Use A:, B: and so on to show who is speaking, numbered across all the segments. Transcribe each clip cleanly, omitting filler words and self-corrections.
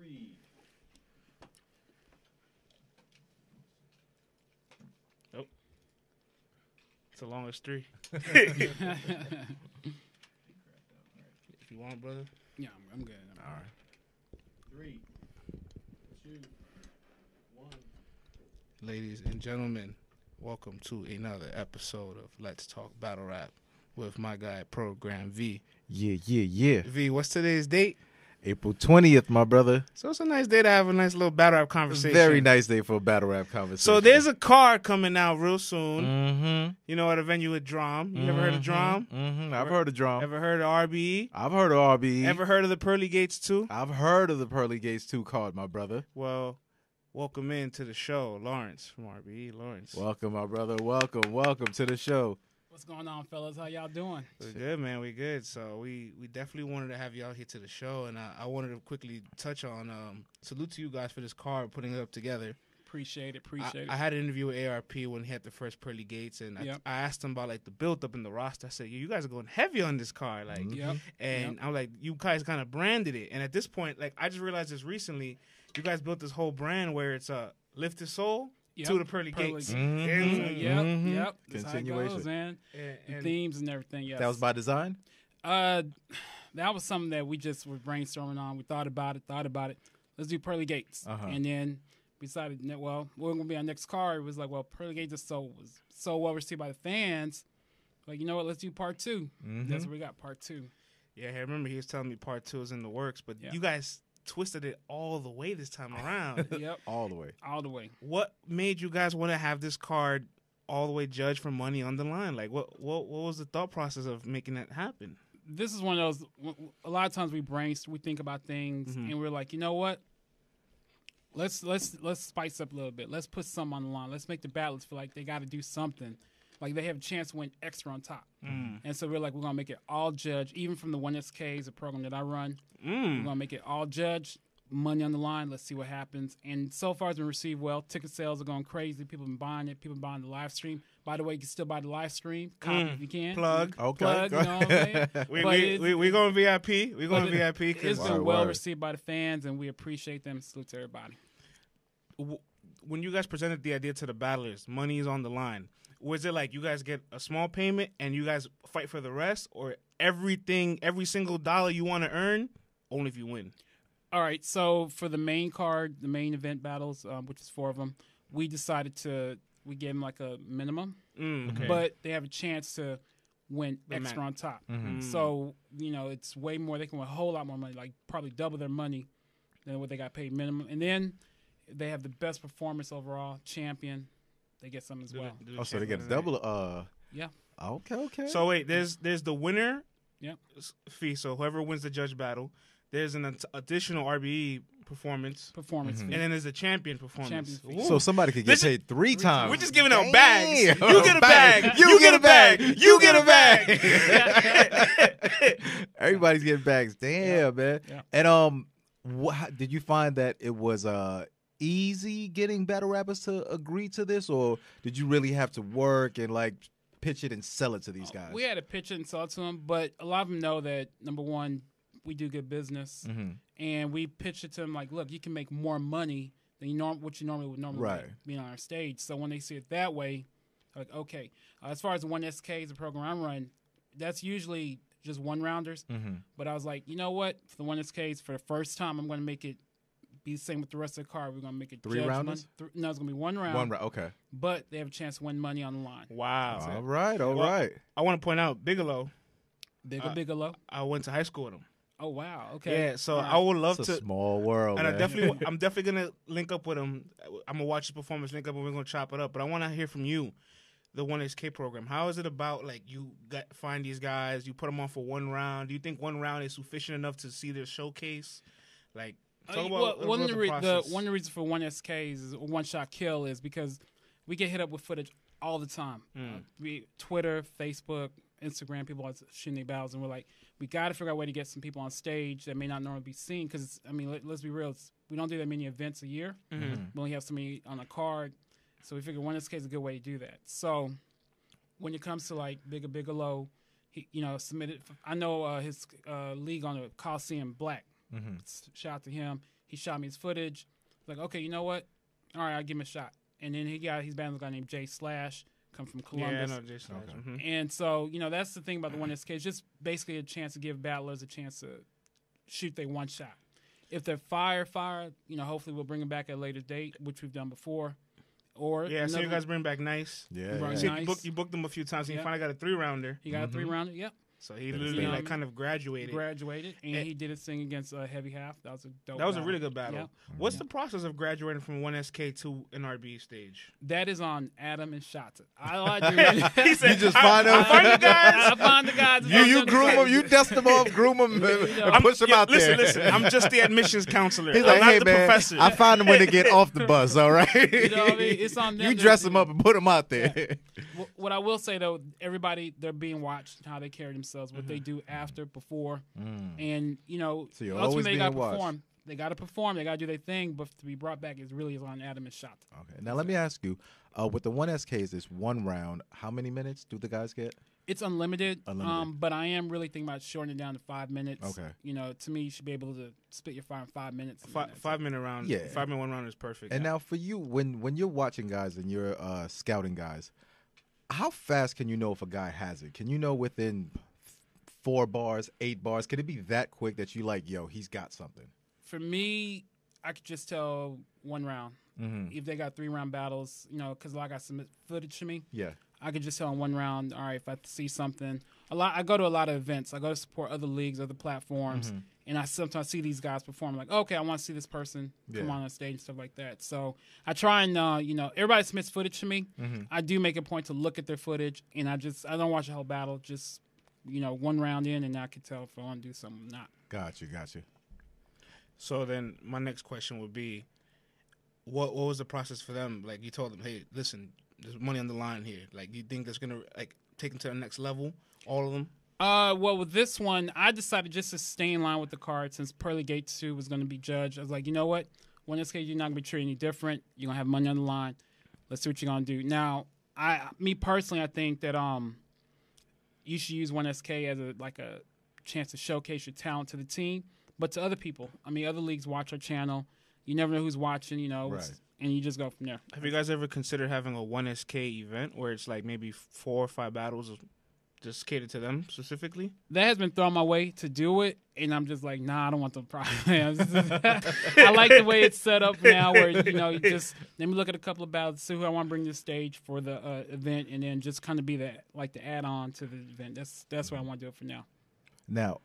A: 3.
B: Oh. It's the longest 3.
C: Yeah,
B: If you want, brother.
C: I'm good.
A: All right. 3, 2, 1.
B: Ladies and gentlemen, welcome to another episode of Let's Talk Battle Rap with my guy, Program V.
A: Yeah.
B: V, what's today's date?
A: April 20th, my brother.
B: So it's a nice day to have a nice little battle rap conversation.
A: Very nice day for a battle rap conversation.
B: So there's a card coming out real soon.
A: Mm-hmm.
B: You know, at a venue with Drum. You ever heard of Drum?
A: Mm-hmm. I've heard of Drum.
B: Ever heard of RBE?
A: I've heard of RBE.
B: Ever heard of the Pearly Gates too?
A: I've heard of the Pearly Gates 2 card, my brother.
B: Well, welcome in to the show, Lawerence from RBE. Lawerence.
A: Welcome, my brother. Welcome to the show.
C: What's going on, fellas? How y'all doing?
B: We're good, man. We good. So we definitely wanted to have y'all here to the show, and I wanted to quickly touch on salute to you guys for this card, putting it up together.
C: Appreciate it.
B: I had an interview with ARP when he had the first Pearly Gates, and I asked him about like the build up in the roster. I said, you guys are going heavy on this card, like, and I'm like, you guys kind of branded it, and at this point, like, I just realized this recently, you guys built this whole brand where it's Lift His Soul. To the Pearly Gates.
C: Mm-hmm. Yep. That's
A: Continuation.
C: how it goes, man.
B: And
C: themes and everything, yes.
A: That was by design?
C: That was something that we just were brainstorming on. We thought about it. Let's do Pearly Gates. And then we decided, well, we're going to be our next card. It was like, well, Pearly Gates was so well received by the fans. Like, you know what? Let's do part 2. That's where we got part 2.
B: Yeah, I remember he was telling me part 2 is in the works, but you guys twisted it all the way this time around.
A: All the way.
B: What made you guys want to have this card all the way judged for money on the line? Like, what was the thought process of making that happen?
C: This is one of those. A lot of times we think about things, and we're like, you know what? Let's spice up a little bit. Let's put something on the line. Let's make the battlers feel like they got to do something. Like they have a chance to win extra on top. And so we're like, we're going to make it all judge, even from the 1SK, the program that I run. We're going to make it all judge, money on the line. Let's see what happens. And so far it's been received well. Ticket sales are going crazy. People have been buying it. People buying the live stream. By the way, you can still buy the live stream. Copy if you can.
B: Plug.
A: Okay.
C: Plug, you know what I'm saying?
B: we going VIP. We going VIP.
C: It's been well received by the fans, and we appreciate them. Salute to everybody.
B: When you guys presented the idea to the battlers, money is on the line. Was it like you guys get a small payment and you guys fight for the rest, or every single dollar you want to earn, only if you win?
C: All right, so for the main card, the main event battles, which is 4 of them, we decided we gave them like a minimum, but they have a chance to win extra on top. So, it's way more. They can win a whole lot more money, like probably double their money than what they got paid minimum. And then they have the best performance overall, champion. They get some as well.
A: So they get a double.
C: Yeah.
A: Okay.
B: So wait, there's the winner.
C: Yeah.
B: Fee. So whoever wins the judge battle, there's an additional RBE performance fee, and then there's a champion performance.
A: So somebody could get paid 3 times.
B: We're just giving out bags. You get a bag. You get a bag. You get a bag.
A: Everybody's getting bags. Damn, man.
C: Yeah.
A: And did you find that it was easy getting battle rappers to agree to this, or did you really have to work and like pitch it and sell it to these guys?
C: We had to pitch it and sell it to them, but a lot of them know that, number one, we do good business, and we pitch it to them like, look, you can make more money than what you normally would make being on our stage. So when they see it that way, like, okay. As far as the 1SK, the program I run, that's usually just 1-rounders. But I was like, you know what? For the 1SKs, for the first time, I'm going to make it be the same with the rest of the card. We're going to make it
A: 3-rounders?
C: No, it's going to be 1 round.
A: 1 round, okay.
C: But they have a chance to win money on the line.
B: Wow.
A: All right.
B: I want to point out Bigelow.
C: Bigelow.
B: I went to high school with him.
C: Oh, wow. Okay.
B: Yeah, so I would love
A: it's
B: to.
A: a small world,
B: and
A: man.
B: I'm definitely gonna link up with him. I'm gonna watch his performance, link up, and we're gonna chop it up. But I want to hear from you, the 1SK program. How is it about, like, you find these guys, you put them on for 1 round? Do you think 1 round is sufficient enough to see their showcase? Like, talk about
C: one of
B: the
C: the
B: process.
C: one of the reasons for 1SKs is a one-shot kill is because we get hit up with footage all the time. Twitter, Facebook, Instagram, people are shooting their battles, and we're like, we got to figure out a way to get some people on stage that may not normally be seen. Because, I mean, let's be real, we don't do that many events a year. We only have so many on a card. So we figured 1SK is a good way to do that. So when it comes to, like, Bigelow, he, submitted. I know his league on the Coliseum Black Shout out to him. He shot me his footage. Like, okay, you know what? All right, I'll give him a shot. And then he's battling a guy named Jay Slash, come from Columbus.
B: Yeah, I know Jay Slash.
C: Okay. And so, that's the thing about the 1SK. It's just basically a chance to give battlers a chance to shoot their one shot. If they're fire, hopefully we'll bring them back at a later date, which we've done before. Or
B: so you guys bring back Nice.
A: Yeah.
C: Nice.
B: You booked him a few times, and you finally got a 3-rounder.
C: He got a 3-rounder, yep.
B: So he literally kind of graduated.
C: And he did his thing against Heavy Half. That was a dope
B: That was
C: battle.
B: a really good battle.
C: Yep.
B: What's the process of graduating from 1SK to an RBE stage?
C: That is on Adam and Shata. All I do
B: He said,
A: you just find them.
B: I find the guys.
C: I find the guys.
A: You groom them. You dust them off, groom them, and push them out there.
B: Listen. I'm just the admissions counselor.
A: He's like,
B: I'm
A: hey,
B: not the
A: man,
B: professor.
A: I find them when they get off the bus, all right?
C: You know what I mean? It's on them.
A: You dress them up and put them out there.
C: Yeah. What I will say, though, everybody, they're being watched, how they carry themselves, what they do after, before. And,
A: So you're
C: ultimately
A: always
C: they
A: being
C: got to
A: watched.
C: perform. They got to perform. They got to do their thing. But to be brought back is really on Adam and Shata.
A: Okay. Now, let me ask you, with the 1SKs, it's 1 round. How many minutes do the guys get?
C: It's unlimited. But I am really thinking about shortening it down to 5 minutes.
A: Okay.
C: To me, you should be able to spit your fire in 5 minutes.
B: 5-minute round.
A: Yeah.
B: 5-minute 1 round is perfect.
A: And now for you, when you're watching guys and you're scouting guys, how fast can you know if a guy has it? Can you know within 4 bars, 8 bars? Can it be that quick that you like, yo, he's got something?
C: For me, I could just tell 1 round. If they got 3-round battles, because a lot got submit footage to me.
A: Yeah.
C: I could just tell in 1 round, all right, if I see something. I go to a lot of events. I go to support other leagues, other platforms, and I sometimes see these guys perform. Like, okay, I want to see this person come on stage and stuff like that. So I try and, everybody submits footage to me. I do make a point to look at their footage, and I don't watch the whole battle. Just, 1 round in, and I can tell if I want to do something or not.
A: Got you.
B: So then my next question would be, what was the process for them? Like, you told them, hey, listen, there's money on the line here. Like, do you think that's going to, take them to the next level, all of them?
C: Well, with this one, I decided just to stay in line with the card since Pearly Gate 2 was going to be judged. I was like, you know what? When this case, you're not going to be treated any different. You're going to have money on the line. Let's see what you're going to do. Now, me personally, I think that you should use 1SK as a chance to showcase your talent to the team, but to other people. I mean, other leagues watch our channel. You never know who's watching,
A: Right.
C: And you just go from there.
B: Have you guys ever considered having a 1SK event where it's like maybe 4 or 5 battles just catered to them specifically?
C: That has been thrown my way to do it, and I'm just like, nah, I don't want the problems. I like the way it's set up now where, you just let me look at a couple of battles, see who I want to bring to the stage for the event, and then just kind of be the add-on to the event. That's what I want to do it for now.
A: Now,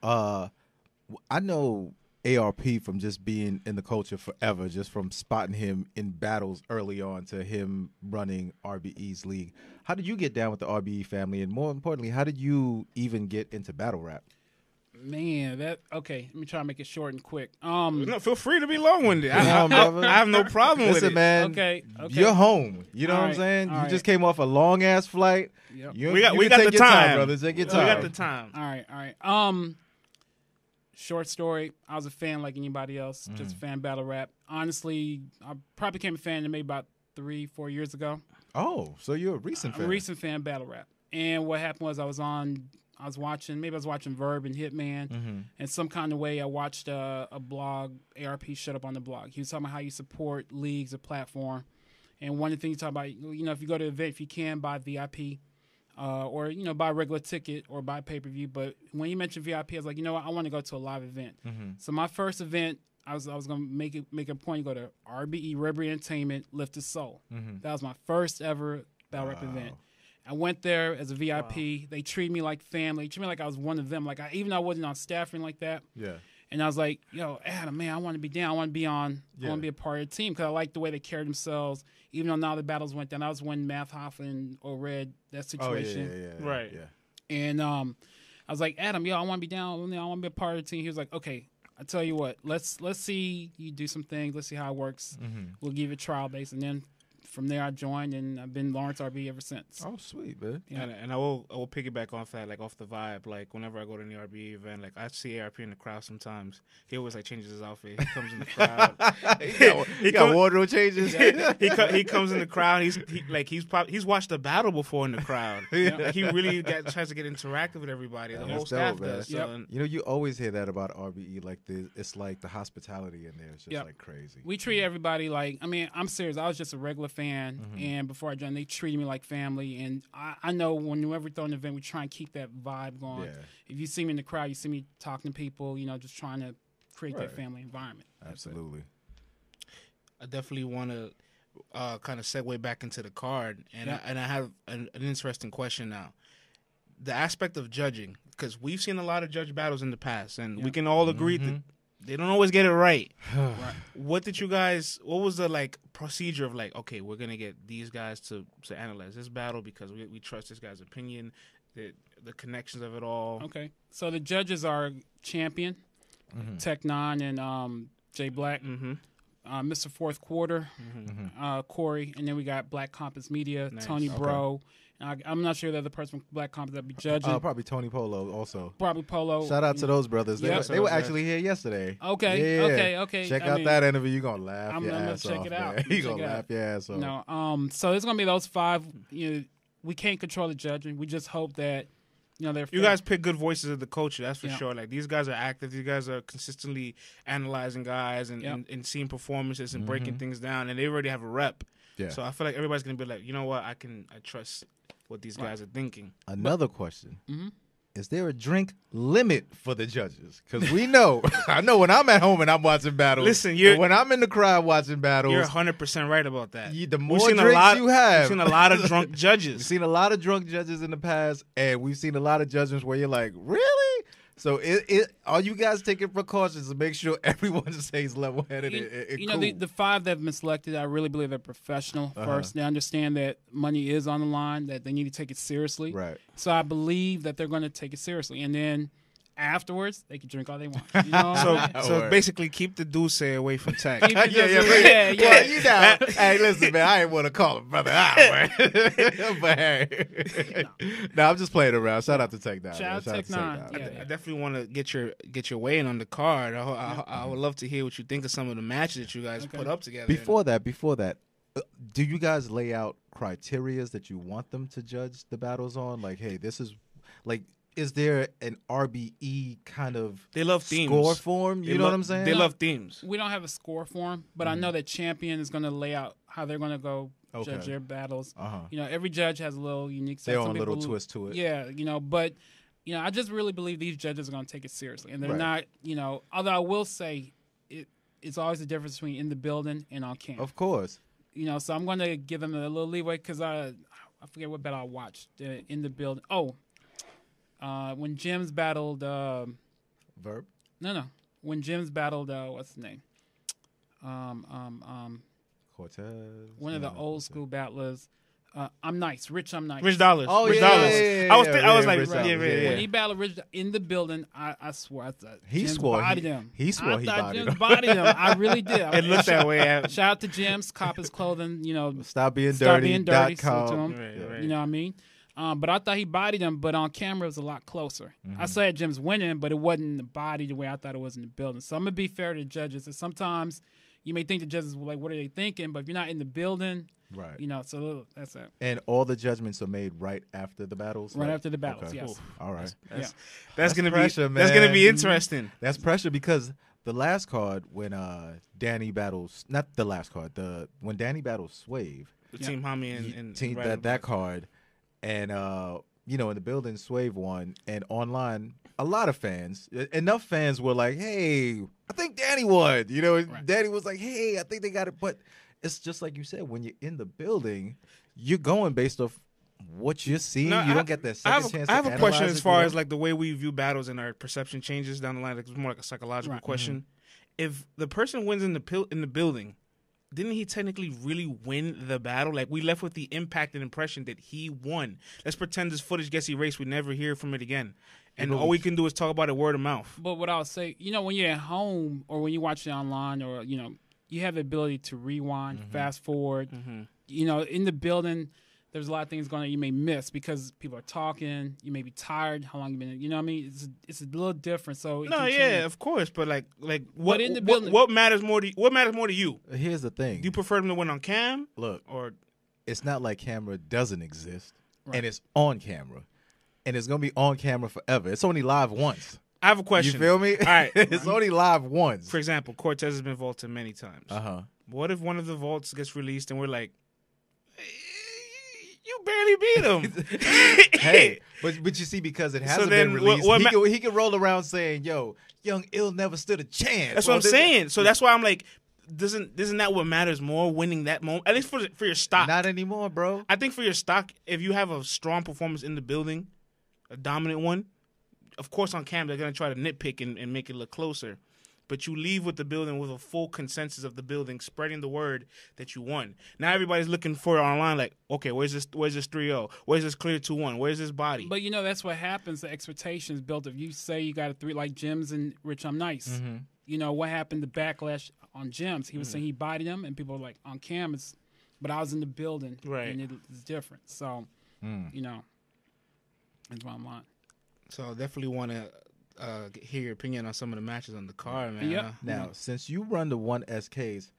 A: I know ARP from just being in the culture forever, just from spotting him in battles early on to him running RBE's league. How did you get down with the RBE family? And more importantly, how did you even get into battle rap?
C: Man, okay. Let me try to make it short and quick.
B: No, feel free to be long-winded. I
A: brother.
B: have no problem with
A: Listen,
B: it.
A: man,
C: Okay.
A: you're home. You know what I'm saying? You just came off a long-ass flight.
C: Yep.
A: You
B: We got
A: can
B: the
A: take your
B: time,
A: brother. Take your
B: We
A: time.
B: got the time.
C: All right. Short story. I was a fan like anybody else, just a fan of battle rap. Honestly, I probably became a fan maybe about 3-4 years ago.
A: Oh, so you're a recent fan.
C: I'm a recent fan of battle rap. And what happened was I was watching Verb and Hitman, and some kind of way I watched a blog. ARP shut up on the blog. He was talking about how you support leagues or platform, and one of the things he talked about, if you go to an event, if you can buy VIP, or buy a regular ticket or buy pay-per-view. But when you mentioned VIP, I was like, I want to go to a live event. So my first event, I was gonna make a point to go to RBE Rebel Entertainment, Lift His Soul. That was my first ever battle rap event. I went there as a VIP. Wow. They treated me like family. They treated me like I was one of them. Like even though I wasn't on staffing like that.
A: Yeah.
C: And I was like, yo, Adam, man, I want to be down. I want to be on. I want to be a part of the team because I like the way they carried themselves. Even though now the battles went down, I was when Math Hoffman or Red, that situation.
A: Oh, yeah.
B: Right.
A: Yeah.
C: And I was like, Adam, I want to be down. I want to be a part of the team. He was like, okay, I tell you what, let's see you do some things. Let's see how it works. We'll give it a trial base. And then from there I joined, and I've been Lawerence RBE ever since.
A: Oh, sweet, man.
B: Yeah. And I will piggyback off that, like off the vibe. Like whenever I go to any RBE event, like I see ARP in the crowd sometimes. He always like changes his outfit. He comes in the crowd.
A: he got wardrobe changes.
B: He comes in the crowd. He's watched a battle before in the crowd. Like, he really tries to get interactive with everybody. The whole staff does. So,
A: you know, you always hear that about RBE. Like it's like the hospitality in there is just like crazy.
C: We treat everybody like, I mean, I'm serious. I was just a regular fan, and before I joined, they treated me like family. And I know whenever we throw an event, we try and keep that vibe going. Yeah. If you see me in the crowd, you see me talking to people, you know, just trying to create that family environment.
A: Absolutely.
B: I definitely want to kind of segue back into the card, and I have an interesting question now. The aspect of judging, because we've seen a lot of judge battles in the past, and we can all agree that they don't always get it right. What was the like procedure of like, okay, we're gonna get these guys to analyze this battle because we trust this guy's opinion, the connections of it all.
C: Okay, so the judges are Champion, Tech Nine, and Jay Black, Mr. Fourth Quarter, Corey, and then we got Black Compass Media, Tony Bro. I'm not sure the other person from Black Compass that be judging.
A: Probably Tony Polo also.
C: Probably Polo.
A: Shout out to those brothers. They were actually here yesterday.
C: Okay. Okay.
A: Check out that interview. You're going to laugh
C: I'm
A: your
C: gonna
A: ass
C: check
A: off,
C: it out.
A: You're going to laugh your ass off.
C: No. So it's going to be those 5. You know, we can't control the judging. We just hope that, you know, they're fair.
B: You guys pick good voices of the culture, that's for sure. Like, these guys are active. These guys are consistently analyzing guys and seeing performances and breaking things down, and they already have a rep. Yeah. So I feel like everybody's going to be like, you know what, I trust what these guys are thinking.
A: Another question. Is there a drink limit for the judges? Because we know, I know when I'm at home and I'm watching battles.
B: Listen,
A: when I'm in the crowd watching battles.
B: You're 100% right about that.
A: The more drinks you have.
B: We've seen a lot of drunk judges.
A: We've seen a lot of drunk judges in the past, and we've seen a lot of judgments where you're like, really? So are you guys taking precautions to make sure everyone stays level-headed and
C: you
A: cool?
C: know, the 5 that have been selected, I really believe they're professional first. They understand that money is on the line, that they need to take it seriously.
A: Right.
C: So I believe that they're going to take it seriously. And then afterwards, they can drink all they want. You know?
B: so basically keep the Deuce away from Tech.
A: Yeah. Well, you know, hey, listen, man, I ain't want to call him brother out, man. But hey, no, I'm just playing around. Shout out to Tech Nine.
C: Shout out to Tech Nine.
B: I definitely want to get your weigh in on the card. I would love to hear what you think of some of the matches that you guys put up together.
A: Before that, do you guys lay out criterias that you want them to judge the battles on? Like, hey, this is like. Is there an RBE kind of score form? You know what I'm saying?
B: They love themes.
C: We don't have a score form, but I know that Champion is going to lay out how they're going to go judge their battles. You know, every judge has a little unique
A: their own little twist to it.
C: Yeah, you know, but you know, I just really believe these judges are going to take it seriously, and they're not. You know, although I will say it's always the difference between in the building and on camera.
A: Of course.
C: You know, so I'm going to give them a little leeway because I forget what battle I watched in the building. When Jim's battled
A: Verb?
C: No. When Jim's battled what's his name?
A: Cortez.
C: One of the old school battlers. I'm nice. Rich Dollars.
B: Rich Dollars.
A: Yeah.
B: I was like,
C: when he battled Rich in the building, I swore I thought
A: he bodied
C: him.
A: He swore he bodied him.
C: I really did.
B: It looked that way.
C: Shout out to Jim's, cop his clothing. You know,
A: Stop being dirty.
C: So to him, you know what I mean? But I thought he bodied him, but on camera it was a lot closer. I said Jim's winning, but it wasn't the body the way I thought it was in the building. So I'm going to be fair to the judges. And sometimes you may think the judges were like, what are they thinking? But if you're not in the building, you know, so that's it.
A: And all the judgments are made right after the battles?
C: Right after the battles, yes.
A: Ooh, all right.
B: That's going to be
A: pressure, man.
B: That's going to be interesting.
A: That's pressure because the last card when Danny battles, not the last card, when Danny battles Swave.
B: The Team Hami and
A: that card. And, you know, in the building, Swave won. And online, a lot of fans, enough fans were like, hey, I think Danny won. You know, Danny was like, hey, I think they got it. But it's just like you said, when you're in the building, you're going based off what you're seeing. You don't get that second chance to
B: I have a question as far
A: as
B: like the way we view battles and our perception changes down the line. It's more like a psychological question. If the person wins in the building, didn't he technically really win the battle? Like, we left with the impact and impression that he won. Let's pretend this footage gets erased. We never hear from it again. And all we can do is talk about it word of mouth.
C: But what I'll say, you know, when you're at home or when you watch it online or, you know, you have the ability to rewind, fast forward. in the building, there's a lot of things going on you may miss because people are talking. You may be tired. How long you been? You know what I mean? It's a little different. So
B: of course, but like what in the building? What matters more to you? What matters more to you?
A: Here's the thing.
B: Do you prefer them to win on cam?
A: Look,
B: or
A: it's not like camera doesn't exist, and it's on camera, and it's gonna be on camera forever. It's only live once.
B: I have a question.
A: You feel me?
B: All right,
A: it's only live once.
B: For example, Cortez has been vaulted many times. What if one of the vaults gets released and we're like, you barely beat him?
A: Hey, but you see, because it hasn't been released, he can roll around saying, "Yo, Young Ill never stood a chance."
B: That's what I'm saying. So that's why I'm like, isn't that what matters more? Winning that moment, at least for your stock.
A: Not anymore, bro.
B: I think for your stock, if you have a strong performance in the building, a dominant one, of course on camera they're gonna try to nitpick and make it look closer. But you leave with the building with a full consensus of the building, spreading the word that you won. Now everybody's looking for it online, like, okay, where's this 3-0? Where's this clear 2-1? Where's this body?
C: But that's what happens. The expectation is built. If you say you got a 3 like Jims and Rich, I'm nice. Mm-hmm. What happened? The backlash on Jims. He was saying he bodied him, and people were like on cam. But I was in the building,
B: right?
C: And it's different. So, that's why I'm on.
B: So I definitely want to hear your opinion on some of the matches on the card, man.
C: Yep.
A: Now, since you run the 1SKs,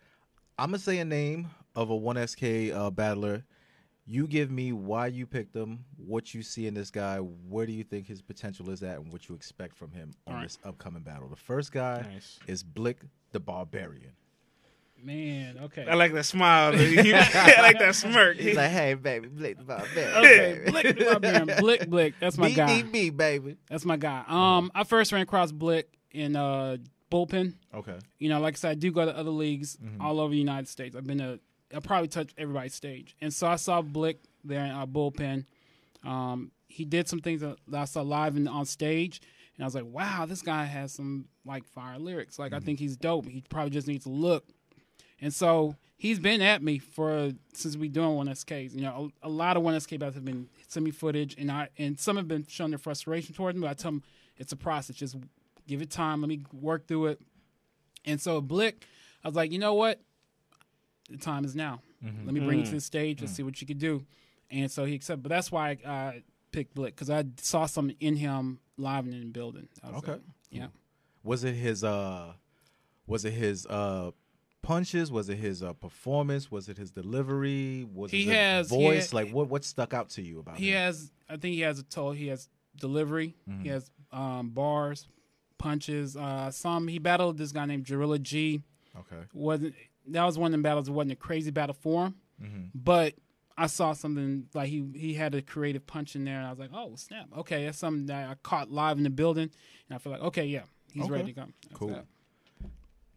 A: I'm going to say a name of a 1SK battler. You give me why you picked him, what you see in this guy, where do you think his potential is at, and what you expect from him on this upcoming battle. The first guy is Blick the Barbarian.
C: Man, okay.
B: I like that smile. I like that smirk.
A: He's like, hey, baby, Blick the Barbarian.
C: Okay, Blick the Barbarian. Blick. That's my guy.
A: B, baby.
C: That's my guy. I first ran across Blick in bullpen.
A: Okay.
C: Like I said, I do go to other leagues all over the United States. I probably touched everybody's stage. And so I saw Blick there in bullpen. He did some things that I saw live on stage. And I was like, wow, this guy has some, fire lyrics. I think he's dope. He probably just needs to look. And so he's been at me since we doing 1SKs. A lot of 1SK battles have been send me footage, and some have been showing their frustration towards me. But I tell them it's a process. Just give it time. Let me work through it. And so Blick, I was like, you know what? The time is now. Let me bring you to the stage. Let's see what you can do. And so he accepted. But that's why I picked Blick, because I saw something in him live and in the building.
A: Okay.
C: Yeah.
A: Was it his punches? Was it his performance? Was it his delivery? Was it his voice? What stuck out to you about him?
C: I think he has he has delivery. He has bars, punches. He battled this guy named Gorilla G.
A: Okay.
C: That was one of the battles. It wasn't a crazy battle for him, but I saw something like he had a creative punch in there, and I was like, oh snap! Okay, that's something that I caught live in the building, and I feel like, okay, yeah, he's ready to go.
A: Cool.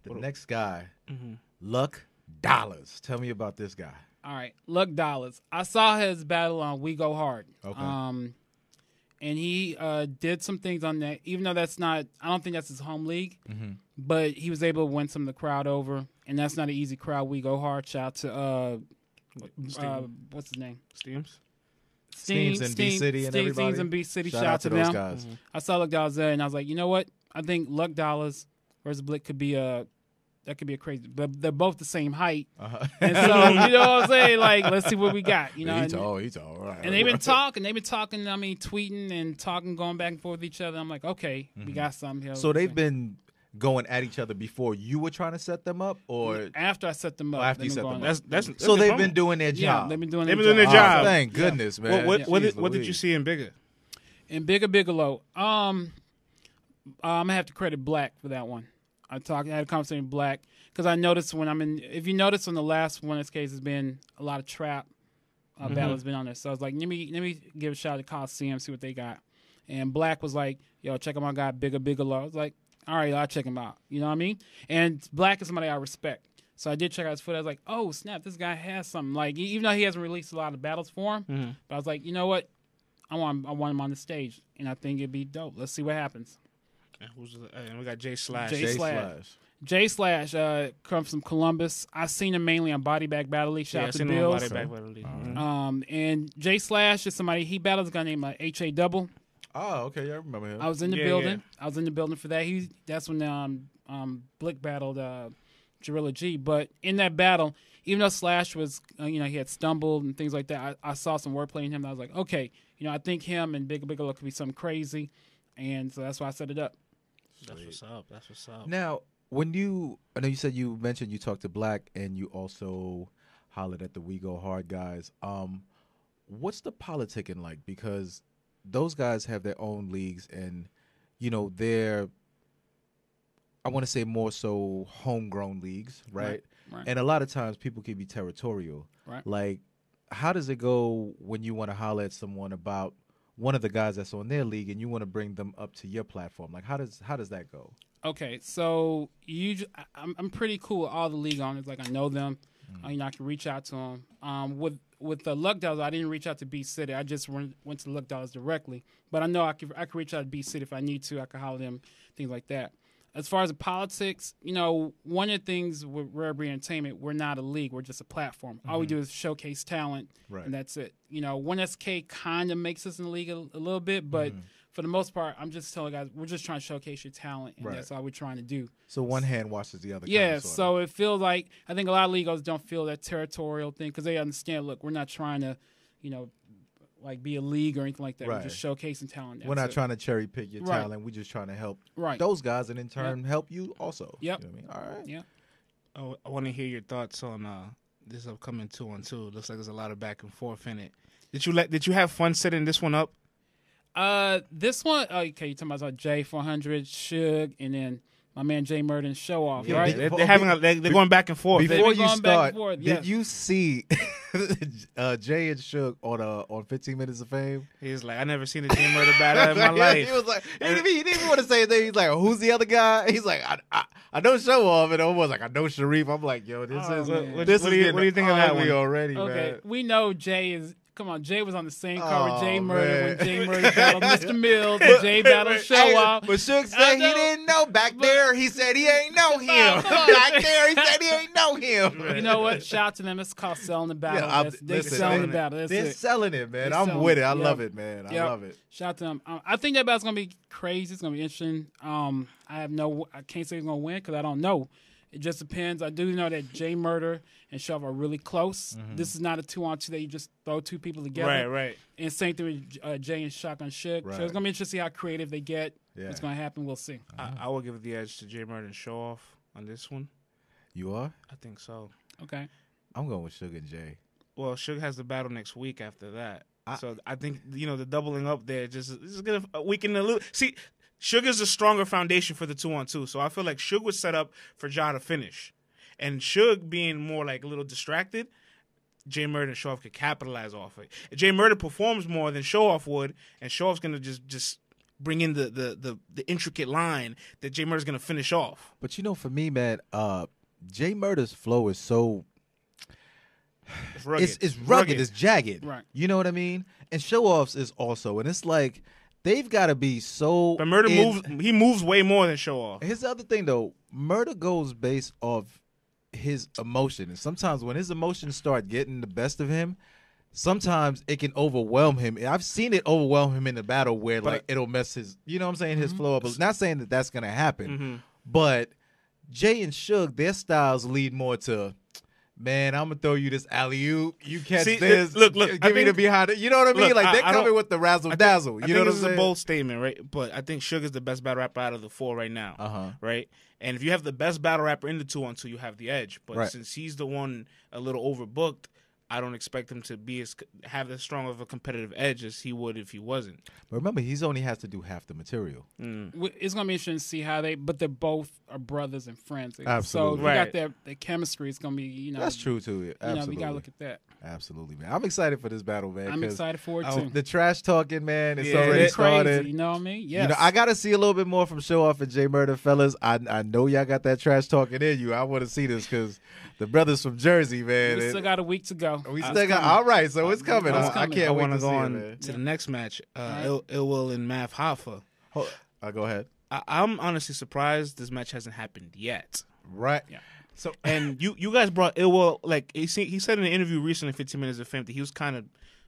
A: The next guy, Luck Dollars. Tell me about this guy.
C: All right, Luck Dollars. I saw his battle on We Go Hard.
A: Okay.
C: And he did some things on that, even though I don't think that's his home league, but he was able to win some of the crowd over, and that's not an easy crowd. We Go Hard. Shout out to what's his name?
A: Steams and B-City and everybody.
C: Steams and B-City. Shout out to them.
A: Guys.
C: I saw Luck Dollars there, and I was like, you know what? I think Luck Dollars versus Blick could be a crazy, but they're both the same height. And so, you know what I'm saying? Let's see what we got. He's tall, right. And they've been talking, tweeting and talking, going back and forth with each other. I'm like, okay, we got something here.
A: So they've been going at each other before you were trying to set them up, or
C: after I set them up?
A: After you set them up.
B: That's
A: so they've been doing their job.
C: Yeah, they've been doing
B: their job.
A: Thank goodness, man.
B: What did you see in Bigger?
C: In Bigelow, I'm gonna have to credit Black for that one. I had a conversation with Black because I noticed if you notice on the last one, this case has been a lot of trap battles been on there. So I was like, let me give a shout out to Coliseum, see what they got. And Black was like, yo, check out my guy Bigelow. I was like, all right, I'll check him out. You know what I mean? And Black is somebody I respect. So I did check out his foot. I was like, oh, snap, this guy has something. Even though he hasn't released a lot of battles for him, but I was like, you know what? I want him on the stage, and I think it'd be dope. Let's see what happens.
B: And we got J Slash.
C: J Slash comes from Columbus. I've seen him mainly on Body Bag Battle League. Shout out to Bills.
B: Body Bag Battle League.
C: And J Slash is somebody, he battles a guy named H.A. Double.
A: Oh, okay, yeah, I remember him.
C: I was in the building. Yeah. I was in the building for that. That's when Blick battled Gorilla G. But in that battle, even though Slash was, he had stumbled and things like that, I saw some wordplay in him. And I was like, okay, I think him and Big Bigelow could be something crazy, and so that's why I set it up.
B: That's what's up. That's what's up.
A: Now, I know you mentioned you talked to Black, and you also hollered at the We Go Hard guys. What's the politicking like? Because those guys have their own leagues, and they're, I want to say, more so homegrown leagues, right?
C: Right.
A: And a lot of times people can be territorial.
C: Right.
A: Like, how does it go when you want to holler at someone about one of the guys that's on their league and you want to bring them up to your platform? Like, how does that go?
C: Okay, so I'm pretty cool with all the league owners. Like, I know them. I can reach out to them. With the Luck Dollars, I didn't reach out to B City. I just went to Luck Dollars directly. But I know I could reach out to B City if I need to. I could holler them, things like that. As far as the politics, one of the things with Rare Breed Entertainment, we're not a league. We're just a platform. All we do is showcase talent, and that's it. 1SK kind of makes us in the league a little bit, but for the most part, I'm just telling guys, we're just trying to showcase your talent, and that's all we're trying to do.
A: So one hand washes the other.
C: Yeah, so it feels like, I think a lot of leagues don't feel that territorial thing because they understand, look, we're not trying to, like be a league or anything like that.
A: Right.
C: We're just showcasing talent.
A: We're not trying to cherry pick your talent. We're just trying to help those guys, and in turn help you also.
C: Yep.
A: You know what I mean? All right.
C: Yeah.
B: Oh, I want to hear your thoughts on this upcoming 2-on-2. Looks like there's a lot of back and forth in it. Did you have fun setting this one up?
C: This one, okay, you're talking about J400, Suge, and then my man Jay Murder and Show Off, right?
B: They're going back and forth.
A: Before you start, did you see Jay and Suge on 15 Minutes of Fame?
B: He's like, I never seen a Jay Murder battle in my life.
A: He was like, he didn't even want to say anything. He's like, who's the other guy? He's like, I know Show Off, and I was like, I know Sharif. I'm like, yo, this is
B: what do you think of that one
A: already,
C: okay,
A: man?
C: We know Jay is. Come on, Jay was on the same car with Jay Murder when Jay Murder battled Mr. Mills and Jay battled Show Off.
A: But Suge said he didn't know. Back there, he said he ain't know him. Back there, he said he ain't know him.
C: You know what? Shout out to them. It's called selling the battle. They're selling the battle. That's
A: they're selling it, man. I'm with it. I love it, man. I love it.
C: Shout out to them. I think that battle's going to be crazy. It's going to be interesting. I can't say who's going to win because I don't know. It just depends. I do know that Jay Murder and Shove are really close. This is not a 2-on-2 that you just throw two people together.
B: Right.
C: And same thing with Jay and Shotgun Suge.
A: Right.
C: So it's going to be interesting to see how creative they get. Yeah. What's going to happen, we'll see.
B: I will give the edge to Jay Murder and Show Off on this one.
A: You are?
B: I think so.
C: Okay.
A: I'm going with Suge and Jay.
B: Well, Suge has the battle next week after that. So I think, the doubling up there just going to weaken a little. See, Suge is a stronger foundation for the 2-on-2. So I feel like Suge was set up for Ja to finish. And Suge being more like a little distracted, Jay Murder and Show Off could capitalize off it. Jay Murder performs more than Show Off would, and Show Off's gonna just bring in the intricate line that Jay Murder's gonna finish off.
A: But for me, man, Jay Murder's flow is so
B: it's rugged.
A: It's rugged. It's jagged.
C: Right.
A: You know what I mean? And Show Off's is also, and it's like they've got to be so.
B: But Murder moves way more than Show Off.
A: Here's the other thing, though. Murder goes based off his emotion, and sometimes when his emotions start getting the best of him, sometimes it can overwhelm him. I've seen it overwhelm him in the battle where it'll mess his, his flow up. Not saying that that's gonna happen, but Jay and Suge, their styles lead more to, man, I'm gonna throw you this alley-oop. You catch this.
B: Look.
A: Give me the behind it. You know what I mean? Like they're coming with the razzle dazzle. You know what I'm saying?
B: This is a bold statement, right? But I think Suge is the best battle rapper out of the four right now. Right? And if you have the best battle rapper in the 2-on-2, you have the edge. But since he's the one a little overbooked, I don't expect him to have as strong of a competitive edge as he would if he wasn't.
A: But remember, he's only has to do half the material.
C: It's going to be interesting to see how but they both are brothers and friends.
A: Absolutely.
C: So if you got their chemistry, it's going to be,
A: That's true, too. Absolutely.
C: We got to look at that.
A: Absolutely, man. I'm excited for this battle, man.
C: I'm excited for it, too.
A: The trash talking, man, it's already started.
C: Crazy, you know what I mean? Yes.
A: I got to see a little bit more from Show Off and Jay Murder, fellas. I know y'all got that trash talking in you. I want to see this because the brothers from Jersey, man.
C: We still got a week to go.
A: We still got, all right, so it's coming. I can't wait to
B: go
A: on
B: to the next match. Ill Will and Mav Hoffa.
A: Go ahead.
B: I'm honestly surprised this match hasn't happened yet.
A: Right.
B: Yeah. So and you guys brought Ill Will, like he said in an interview recently, 15 Minutes of Fame, that he was kind of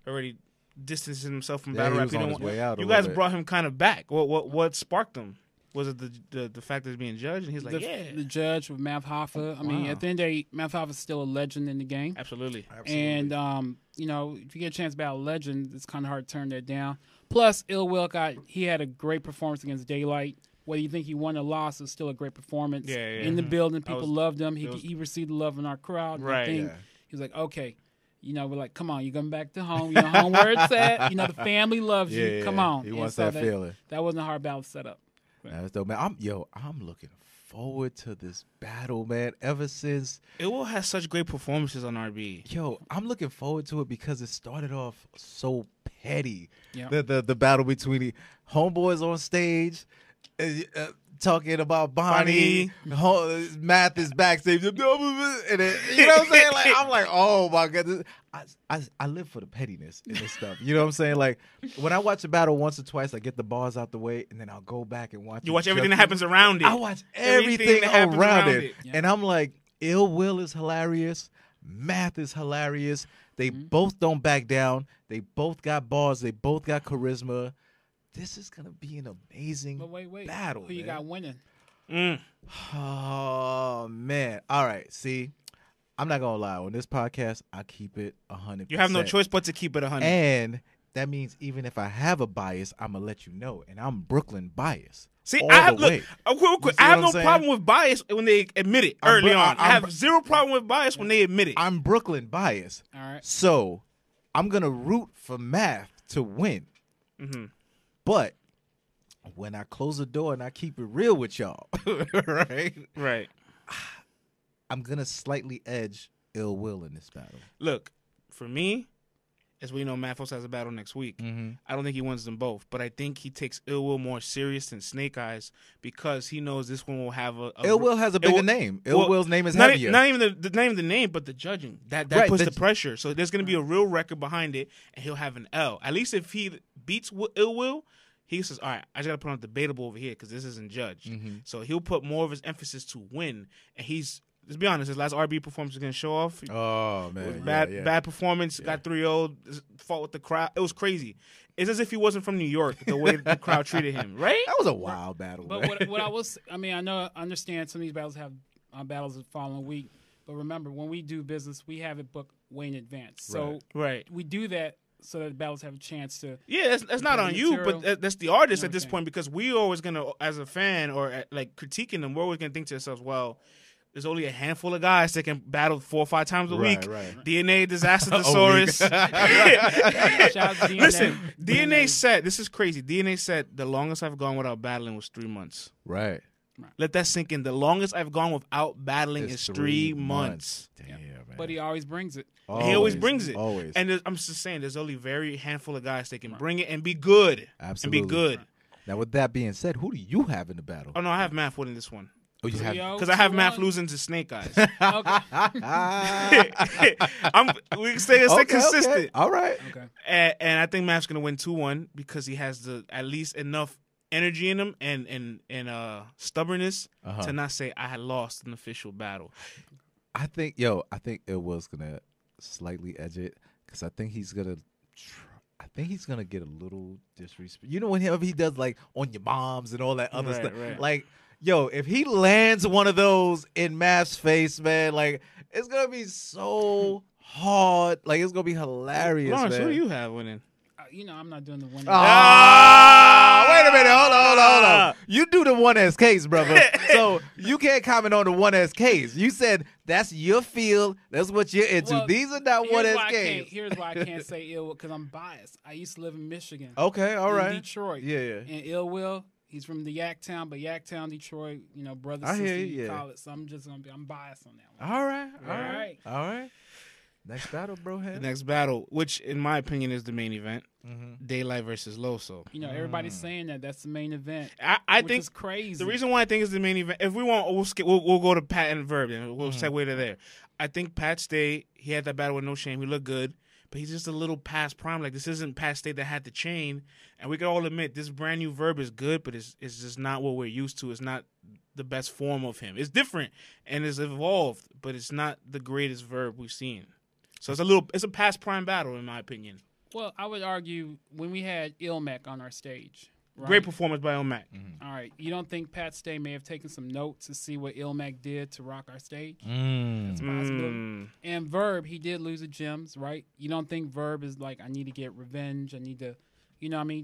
B: already distancing himself from battle rap.
A: He was on his way out.
B: You guys brought him kind of back. What sparked him? Was it the fact that it's being judged? And he's like,
C: the judge with Math Hoffa. I mean, at the end of the day, Math Hoffa's still a legend in the game.
B: Absolutely.
C: And you know, if you get a chance to battle a legend, it's kind of hard to turn that down. Plus, Ill Will he had a great performance against Daylight. Whether you think he won or lost, it's still a great performance. In the building, people loved him. He received the love in our crowd.
B: Right.
C: He was like, okay. You know, we're like, come on, you're coming back to home. You know, home where it's at. You know, the family loves you. Come on.
A: He wants that feeling.
C: That wasn't a hard battle to set up.
A: That's dope, man. I'm looking forward to this battle, man. Ever since
B: Ill has such great performances on RBE.
A: Yo, I'm looking forward to it because it started off so petty.
C: Yeah.
A: The battle between the homeboys on stage. Talking about Bonnie. Math is backstage, and then, you know what I'm saying? Like, I'm like, oh my god, I live for the pettiness in this stuff. You know what I'm saying? Like, when I watch a battle once or twice, I get the bars out the way, and then I'll go back and watch.
B: You watch everything that happens around it.
A: I watch everything around it, and I'm like, Ill Will is hilarious. Math is hilarious. They both don't back down. They both got bars. They both got charisma. This is going to be an amazing battle.
C: Who you got winning?
A: Oh, man. All right. See, I'm not going to lie. On this podcast, I keep it 100%.
B: You have no choice but to keep it 100.
A: And that means even if I have a bias, I'm going to let you know. And I'm Brooklyn biased.
B: See, I have no problem with bias when they admit it early on. I have zero problem with bias when they admit it.
A: I'm Brooklyn biased.
C: All right.
A: So I'm going to root for Math to win. But when I close the door and I keep it real with y'all, right, I'm going to slightly edge Ill Will in this battle.
B: Look, for me, as we know, Mathos has a battle next week. I don't think he wins them both, but I think he takes Ill Will more serious than Snake Eyes because he knows this one will have a
A: Ill Will has a bigger name. Ill Will's name is heavier.
B: Not even the name, but the judging. That puts the pressure. So there's going to be a real record behind it, and he'll have an L. At least if he beats Ill Will, he says, all right, I just got to put on debatable over here because this isn't judged. So he'll put more of his emphasis to win, and let's be honest, his last RBE performance was going to show off.
A: Oh, man.
B: Bad performance, got 3-0, fought with the crowd. It was crazy. It's as if he wasn't from New York, the way the crowd treated him, right?
A: That was a wild battle,
C: but
A: man.
C: what I understand some of these battles have battles the following week, but remember, when we do business, we have it booked way in advance. So we do that so that the battles have a chance to.
B: Yeah, that's not on you, but that's the artist at this point because we're always going to, as a fan or like critiquing them, we're always going to think to ourselves, well, there's only a handful of guys that can battle 4 or 5 times a week. DNA, Disaster Thesaurus. Listen, DNA said, this is crazy. DNA said the longest I've gone without battling was 3 months.
A: Right.
B: Let that sink in. The longest I've gone without battling is 3 months.
A: Damn, man.
C: But he always brings it.
B: He always brings it.
A: Always.
B: And I'm just saying, there's only very handful of guys that can bring it and be good.
A: Absolutely.
B: And be good.
A: Now, with that being said, who do you have in the battle?
B: Oh, no, I have Math winning this one.
A: Oh, you have?
B: Because I have Math losing to Snake Eyes. We can stay consistent.
A: Okay. All right.
C: Okay.
B: And I think Math's going to win 2-1 because he has at least enough energy in him and stubbornness to not say I had lost an official battle.
A: I think it was gonna slightly edge it because I think he's gonna get a little disrespect. You know, whenever he does like on your moms and all that other stuff, like yo, if he lands one of those in Math's face, man, like it's gonna be so hard. Like it's gonna be hilarious.
B: Lawerence,
A: man.
B: who do you have winning?
C: I'm not doing the winning.
A: Wait a minute. Hold on. You do the 1S case, brother. So you can't comment on the 1S case. You said that's your field. That's what you're into.
C: Well,
A: these are not 1S case.
C: Here's why I can't say Ill Will because I'm biased. I used to live in Michigan.
A: Okay, all right.
C: In Detroit.
A: Yeah.
C: And Ill Will, he's from the Yaktown, but Yaktown, Detroit, brother, sister, you call it. So I'm just going to I'm biased on that one.
A: All right. Next battle, bro.
B: The next battle, which in my opinion is the main event, Daylight versus Loso.
C: Everybody's saying that's the main event.
B: I think
C: it's crazy.
B: The reason why I think it's the main event, if we want, we'll go to Pat and Verb, and we'll segue to there. I think Pat Stay, he had that battle with No Shame. He looked good, but he's just a little past prime. Like this isn't Pat Stay that had the chain, and we can all admit this brand new Verb is good, but it's just not what we're used to. It's not the best form of him. It's different and it's evolved, but it's not the greatest Verb we've seen. So it's a past prime battle in my opinion.
C: Well, I would argue when we had Ilmac on our stage, Right?
B: Great performance by Ilmac.
C: All right. You don't think Pat Stay may have taken some notes to see what Ilmac did to rock our stage? That's a possibility. And Verb, he did lose the gems, right? You don't think Verb is like, I need to get revenge. I need to,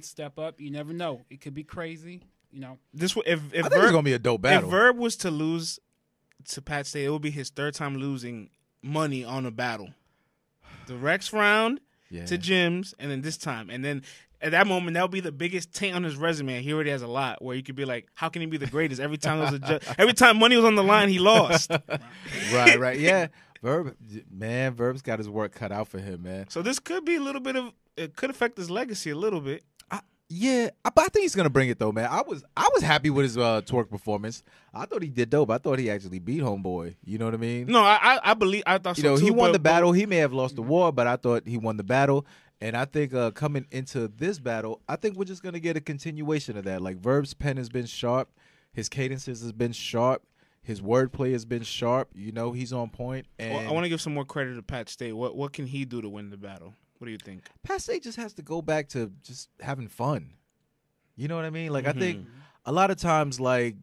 C: step up. You never know. It could be crazy.
B: If
A: I think
B: Verb,
A: it's gonna be a dope battle.
B: If Verb was to lose to Pat Stay, it would be his third time losing money on a battle. The Rex round to Jims, and then this time, and then at that moment that would be the biggest taint on his resume. He already has a lot where you could be like, how can he be the greatest? Every time every time money was on the line, he lost.
A: Right, yeah. Verb's got his work cut out for him, man.
B: So this could be a little bit of it. Could affect his legacy a little bit.
A: Yeah, but I think he's gonna bring it though, man. I was happy with his twerk performance. I thought he did dope. I thought he actually beat Homeboy. You know what I mean?
B: No, I thought so too.
A: He won the battle. He may have lost the war, but I thought he won the battle. And I think coming into this battle, I think we're just gonna get a continuation of that. Like Verb's pen has been sharp, his cadences has been sharp, his wordplay has been sharp. He's on point. And
B: I want to give some more credit to Pat Stay. What can he do to win the battle? What do you think?
A: Pat Stay just has to go back to just having fun. You know what I mean? Like, I think a lot of times, like,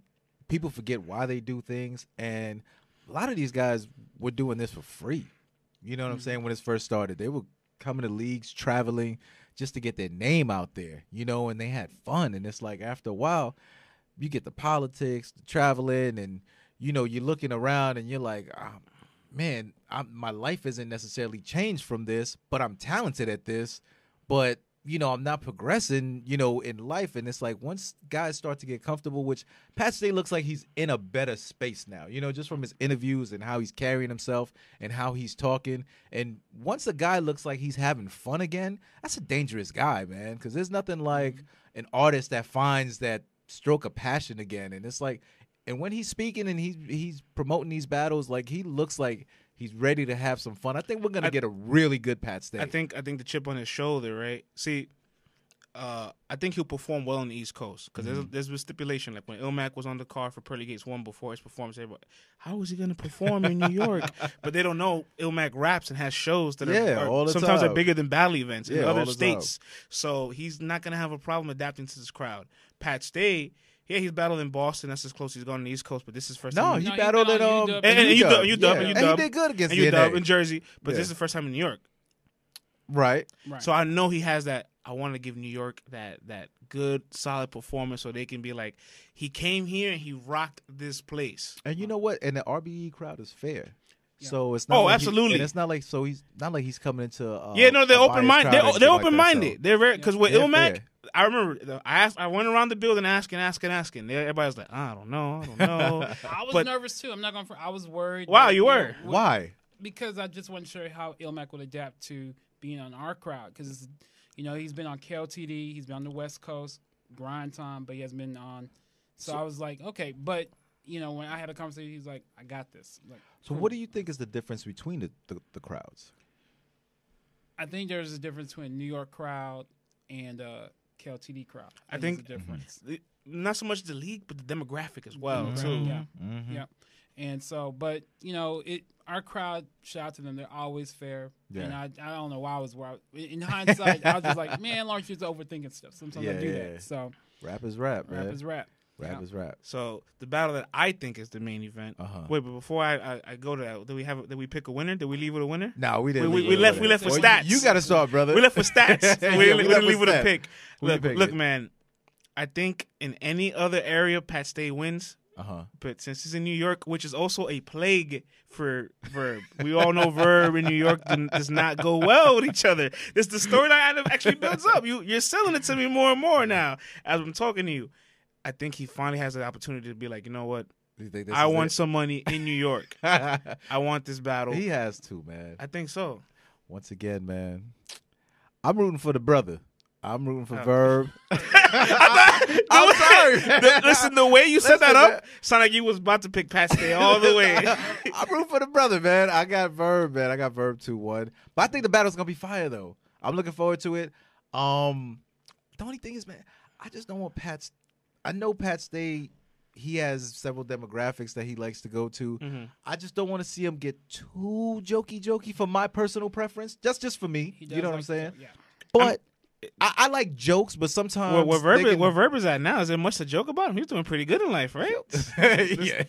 A: people forget why they do things. And a lot of these guys were doing this for free. You know what I'm saying? When it first started, they were coming to leagues, traveling just to get their name out there, and they had fun. And it's like, after a while, you get the politics, the traveling, and, you're looking around and you're like, man, my life isn't necessarily changed from this, but I'm talented at this. But, I'm not progressing, in life. And it's like once guys start to get comfortable, which Pat Stay looks like he's in a better space now, just from his interviews and how he's carrying himself and how he's talking. And once a guy looks like he's having fun again, that's a dangerous guy, man, because there's nothing like an artist that finds that stroke of passion again. And it's like, and when he's speaking and he's promoting these battles, like he looks like he's ready to have some fun. I think we're gonna get a really good Pat Stay.
B: I think the chip on his shoulder, right? See, I think he'll perform well on the East Coast because there's a stipulation. Like when Ilmac was on the card for Pearly Gates 1 before his performance, everybody, how is he gonna perform in New York? But they don't know Ilmac raps and has shows that are sometimes are bigger than battle events in other states. So he's not gonna have a problem adapting to this crowd. Pat Stay. Yeah, he's battled in Boston. That's as close as he's gone on the East Coast. But this is first time.
A: He battled in
B: UW. And he
A: did good against
B: UW in Jersey. But this is the first time in New York.
A: Right.
B: So I know he has that. I want to give New York that good, solid performance so they can be like, he came here and he rocked this place.
A: And you know what? And the RBE crowd is fair. Yeah. So it's not
B: absolutely.
A: And it's not like he's not like he's coming into
B: they're open minded. They're open minded. They're very because with Ilmac,
A: fair.
B: I remember I went around the building asking. Everybody was like, I don't know.
C: I was nervous too. I'm not going. I was worried.
B: Wow, you were.
A: Why?
C: Because I just wasn't sure how Ilmac would adapt to being on our crowd. Because he's been on KLTD, he's been on the West Coast, grind time, but he hasn't been on. So I was like, okay, but. When I had a conversation, he's like, I got this. Like,
A: so what do you think is the difference between the crowds?
C: I think there's a difference between New York crowd and KLTD crowd.
B: I think
C: there's a difference.
B: Not so much the league, but the demographic as well, too.
C: Yeah. And so, but, our crowd, shout out to them, they're always fair. Yeah. And I don't know why I was in hindsight, I was just like, man, Lawerence is overthinking stuff. Sometimes I do that. So
A: rap is rap, man.
C: Rap is rap.
A: Rap is rap.
B: So the battle that I think is the main event. Wait, but before I go to that, did we pick a winner? Did we leave with a winner?
A: No, we didn't.
B: We left with stats.
A: You got to start, brother.
B: We left with stats. we didn't leave with a pick. Look, man. I think in any other area, Pat Stay wins. But since he's in New York, which is also a plague for Verb, we all know Verb in New York does not go well with each other. This the storyline actually builds up. You're selling it to me more and more now as I'm talking to you. I think he finally has the opportunity to be like, you know what? I want some money in New York. I want this battle.
A: He has to, man.
B: I think so.
A: Once again, man, I'm rooting for the brother. I'm rooting for Verb.
B: I'm sorry. Listen, the way you set that up sounded like you was about to pick Pat Stay all the way.
A: I'm rooting for the brother, man. I got Verb, man. I got Verb 2-1. But I think the battle's going to be fire, though. I'm looking forward to it. The only thing is, man, I just don't want Pat's. I know Pat Stay, he has several demographics that he likes to go to. I just don't want to see him get too jokey for my personal preference. Just for me. You know what I'm saying?
C: Yeah.
A: But I like jokes, but sometimes
B: where Verb is at now, is there much to joke about him? He's doing pretty good in life, right?
A: Yeah.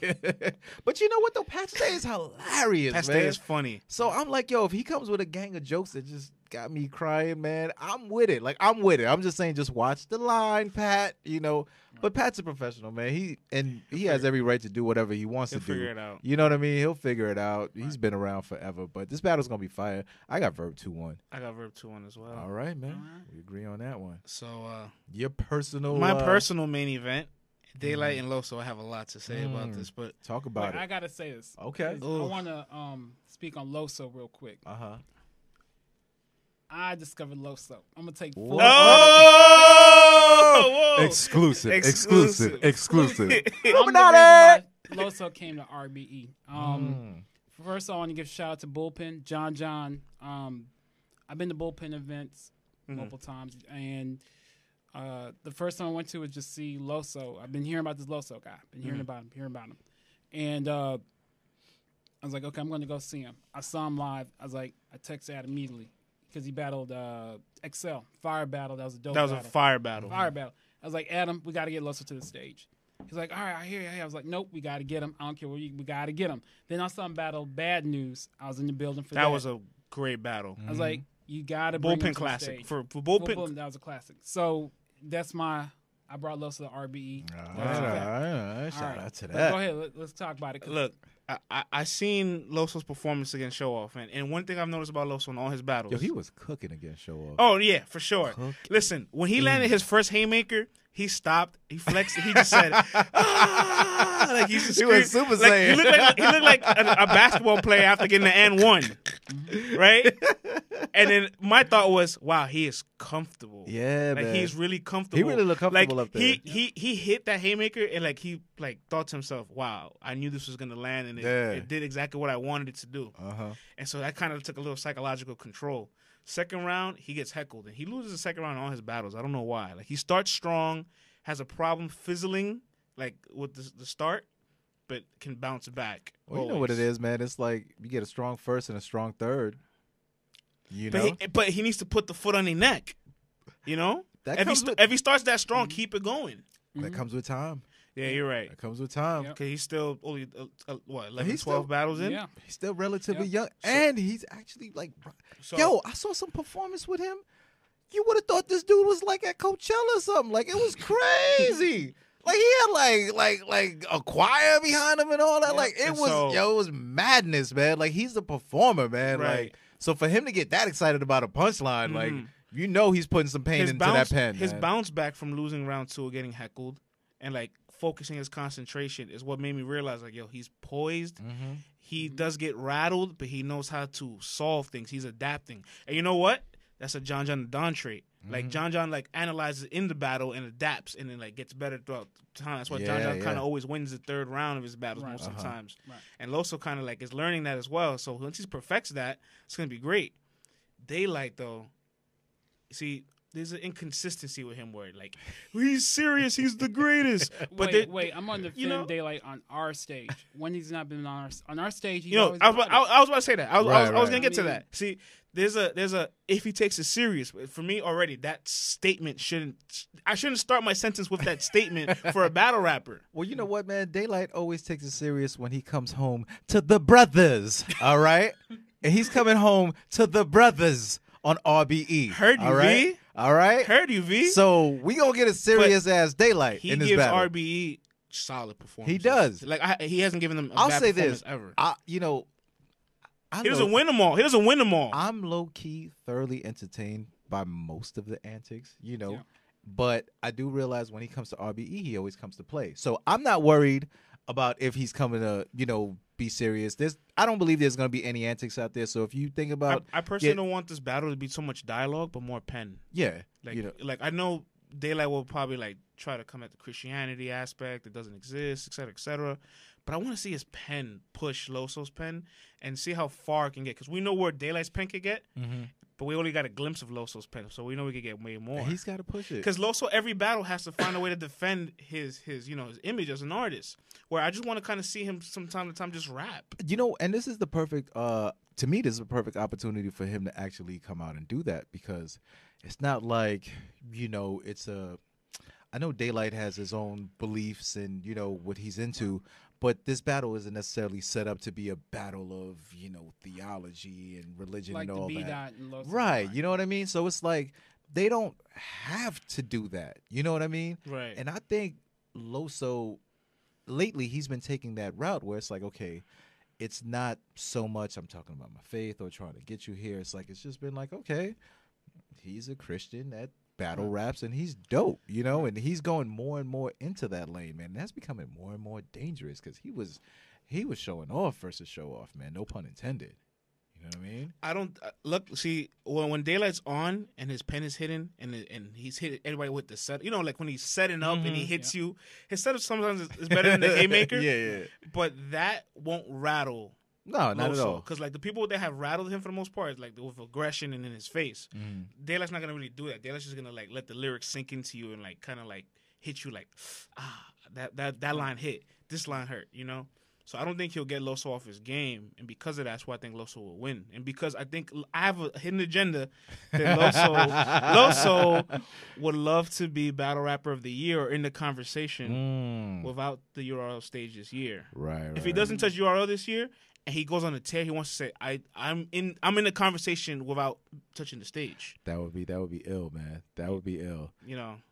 A: But you know what though? Pat Stay is hilarious.
B: Pat
A: man.
B: Stay is funny.
A: So I'm like, yo, if he comes with a gang of jokes that just got me crying, man, I'm with it. Like, I'm with it. I'm just saying, just watch the line, Pat. You know, but Pat's a professional, man. He has every right to do whatever he wants to do.
B: He'll figure it out.
A: You know what I mean? He'll figure it out. Right. He's been around forever. But this battle's gonna be fire. I got Verb 2-1.
B: I got Verb 2-1 as well.
A: All right, man. We agree on that one.
B: So
A: your personal,
B: my personal main event, Daylight and Loso. I have a lot to say about this, but
A: talk about it.
C: I gotta say this.
A: Okay.
C: I want to speak on Loso real quick. I discovered Loso. I'm gonna take full.
A: Exclusive.
C: Loso came to RBE. First, I want to give a shout out to Bullpen, John. I've been to Bullpen events multiple times, and the first time I went to was just see Loso. I've been hearing about this Loso guy. Been hearing about him, and I was like, okay, I'm going to go see him. I saw him live. I texted Adam immediately because he battled Excel Fire Battle. That was a dope.
B: That was
C: battle.
B: A fire battle.
C: Fire battle. I was like, Adam, we got to get Loso to the stage. He's like, all right, I hear you. I was like, nope, we got to get him. I don't care where we got to get him. Then I saw him battle Bad News. I was in the building for that.
B: That was a great battle.
C: I was like, you got to bring him to
B: classic.
C: the stage.
B: For Bullpen.
C: That was a classic. So that's I brought Loso to RBE.
A: All right. Shout out to that.
C: Go ahead. Let's talk about it.
B: Look, I seen Loso's performance against Show Off, and one thing I've noticed about Loso in all his battles.
A: Yo, he was cooking against Show Off.
B: Oh, yeah, for sure. Listen, when he landed his first haymaker, he stopped, he flexed, he just said, ah! Like he
A: was Super Saiyan.
B: He looked like a basketball player after getting the N1, right? And then my thought was, wow, he is comfortable.
A: Yeah,
B: like
A: man.
B: he's really comfortable.
A: He really looked comfortable
B: like,
A: up there.
B: He hit that haymaker and he thought to himself, wow, I knew this was gonna land, and it did exactly what I wanted it to do. And so that kind of took a little psychological control. Second round, he gets heckled, and he loses the second round in all his battles. I don't know why. Like, he starts strong, has a problem fizzling, with the start, but can bounce back.
A: Well, you know what it is, man. It's like you get a strong first and a strong third. You know?
B: But he needs to put the foot on the neck. You know? If he starts that strong, keep it going.
A: That comes with time.
B: Yeah, you're right.
A: That comes with time.
B: Because he's still only, 12 battles in?
C: Yeah.
A: He's still relatively young. And he's actually yo, I saw some performance with him. You would have thought this dude was at Coachella or something. Like, it was crazy. Like, he had like a choir behind him and all that. Like, it was madness, man. Like, he's the performer, man.
B: Right.
A: Like, so for him to get that excited about a punchline, he's putting some pain into that pen.
B: His bounce back from losing round 2 or getting heckled and focusing his concentration is what made me realize, he's poised. He does get rattled, but he knows how to solve things. He's adapting. And you know what? That's a John the Don trait. John analyzes in the battle and adapts, and then gets better throughout time. That's why John kind of always wins the third round of his battles most of the times. Right. And Loso kind of is learning that as well. So once he perfects that, it's gonna be great. Daylight though, see, there's an inconsistency with him where he's serious, he's the greatest. But
C: wait, I'm on the Daylight on our stage when he's not been on our stage.
B: I was about to say that. I was gonna get to that. See, there's a if he takes it serious. For me already, that statement I shouldn't start my sentence with that statement for a battle rapper.
A: Well, you know what, man? Daylight always takes it serious when he comes home to the brothers. All right, and he's coming home to the brothers on RBE.
B: Heard you,
A: right?
B: V.
A: All right.
B: Heard you, V.
A: So we gonna get a serious ass Daylight in this battle.
B: He gives RBE solid performance.
A: He does.
B: He hasn't given them a
A: I'll
B: bad
A: say
B: performance
A: this
B: ever.
A: He
B: doesn't win them all.
A: I'm low-key thoroughly entertained by most of the antics, but I do realize when he comes to RBE, he always comes to play. So I'm not worried about if he's coming to, be serious. I don't believe there's going to be any antics out there. So if you think about...
B: I personally don't want this battle to be so much dialogue, but more pen.
A: Yeah.
B: I know Daylight will probably try to come at the Christianity aspect that doesn't exist, et cetera, et cetera. But I want to see his pen push Loso's pen and see how far it can get. Because we know where Daylight's pen can get, but we only got a glimpse of Loso's pen. So we know we can get way more.
A: And he's got to push it.
B: Because Loso, every battle has to find a way to defend his image as an artist. Where I just want to kind of see him from time to time just rap.
A: And this is the perfect to me, this is a perfect opportunity for him to actually come out and do that, because it's not like, it's a. I know Daylight has his own beliefs and what he's into, but this battle isn't necessarily set up to be a battle of theology and religion
C: like
A: and all
C: the
A: that.
C: And
A: right, you know what I mean? So it's like they don't have to do that. You know what I mean?
B: Right.
A: And I think Loso, lately, he's been taking that route where it's like, okay, it's not so much I'm talking about my faith or trying to get you here. It's like, it's just been like, okay, he's a Christian that battle raps and he's dope, and he's going more and more into that lane, man. And that's becoming more and more dangerous, because he was showing off versus show off, man. No pun intended. You know what I mean?
B: I don't look. See, when Daylight's on and his pen is hidden and he's hit everybody with the set. Like when he's setting up and he hits you, his setup sometimes is better than the haymaker.
A: Yeah.
B: But that won't rattle.
A: No, not at all.
B: Because like the people that have rattled him for the most part is like with aggression and in his face. Daylight's not gonna really do that. Daylight's just gonna like let the lyrics sink into you and like kind of like hit you like, that line hit, this line hurt, So I don't think he'll get Loso off his game, and because of that's why I think Loso will win. And because I think I have a hidden agenda that Loso would love to be Battle Rapper of the Year or in the conversation without the URL stage this year.
A: Right.
B: If he doesn't touch URL this year and he goes on a tear, he wants to say I'm in the conversation without touching the stage.
A: That would be ill, man. That would be ill.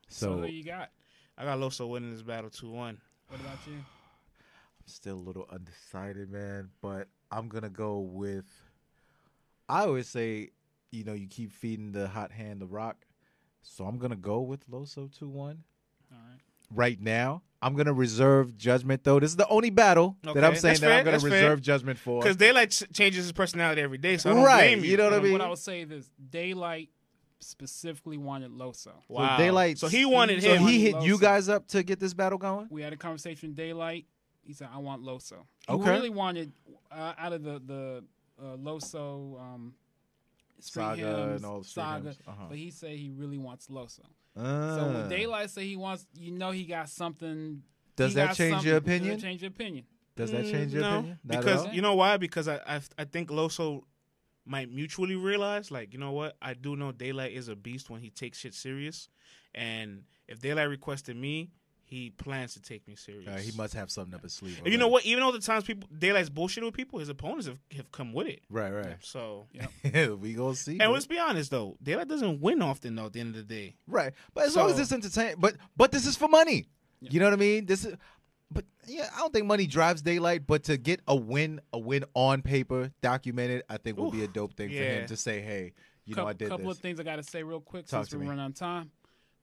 C: So who you got?
B: I got Loso winning this battle 2-1.
C: What about you?
A: I'm still a little undecided, man, but I'm going to go with, I always say, you keep feeding the hot hand the rock, so I'm going to go with Loso 2-1.
C: All right.
A: Right now, I'm going to reserve judgment, though. This is the only battle that I'm saying that I'm going to reserve judgment for.
B: Because Daylight changes his personality every day, so I don't blame you.
A: You know what I mean?
C: What I would say is Daylight specifically wanted Loso.
B: Wow.
A: So Daylight,
B: so he wanted him.
A: So he hit
C: Loso.
A: you guys up to get this battle going?
C: We had a conversation with Daylight. He said, I want Loso. He
A: Okay.
C: really wanted, out of the Loso Street
A: Saga
C: Hymns,
A: and all the Street
C: Saga,
A: Hymns.
C: but he said he really wants Loso. So when Daylight say he wants, he got something.
A: Does that change your opinion?
C: Does that change your opinion?
A: Does that change your opinion? Not at
B: Because
A: all?
B: you know why? Because I think Loso might mutually realize, like, you know what? I do know Daylight is a beast when he takes shit serious, and if Daylight requested me, he plans to take me serious.
A: He must have something up his sleeve.
B: And you know what? Even though the times Daylight's bullshitting with people, his opponents have come with it.
A: Right.
B: So
A: we gonna see.
B: And let's be honest though, Daylight doesn't win often though. At the end of the day,
A: Right. But as long as it's entertaining. But this is for money.
C: Yeah.
A: You know what I mean? But I don't think money drives Daylight. But to get a win on paper, documented, I think would be a dope thing for him to say, hey, I did this.
C: A couple of things I got to say real quick
A: Talk
C: since we run out of time.